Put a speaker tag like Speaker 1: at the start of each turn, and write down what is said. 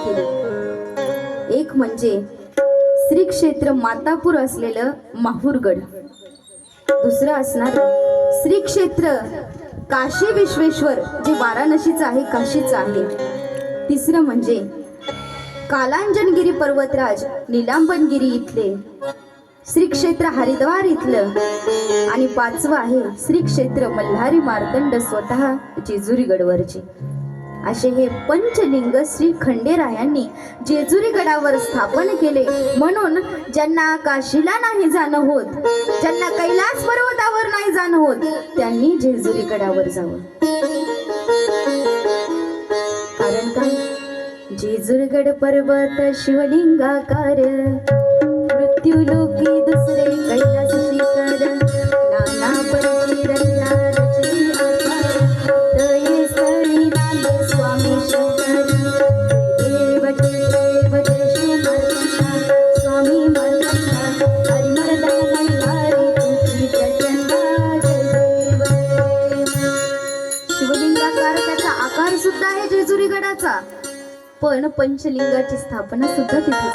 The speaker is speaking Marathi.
Speaker 1: केली। एक म्हणजे श्री क्षेत्र मातापूर असलेलं माहूरगड, दुसरं असणार श्री क्षेत्र काशी विश्वेश्वर जे वाराणसीचं आहे, काशीचं आहे। तिसरं म्हणजे कालांजनगिरी पर्वतराज नीलांबनगिरी इथले श्री क्षेत्र हरिद्वार इथलं, आणि पाचवं आहे श्री क्षेत्र मल्हारी मार्तंड स्वतः जेजुरी गडवरचे। असे हे पंचलिंग श्री खंडेरायांनी जेजुरी गडावर स्थापन केले। म्हणून ज्यांना काशीला नाही जाणं होत, ज्यांना कैलास पर्वतावर नाही जाणं होत, त्यांनी जेजुरी गडावर जावं। कारण काय? जेजुरीगड पर्वत शिवलिंगाकार, मृत्यूलोकी दुसरे कैलास शिखर, नाना परी रत्नारची आकार, तये स्थळी नांदे स्वामी शंकर, देव देव जय शिवमर्तंडा, स्वामी मर्तंडा, हरिमर्दन हरी तुझी प्रचंडा, जय देव देव। शिवलिंगाकार त्याचा आकार सुद्धा आहे जेजुरी गडाचा, पण पंचलिंगाची स्थापना सुद्धा तिथे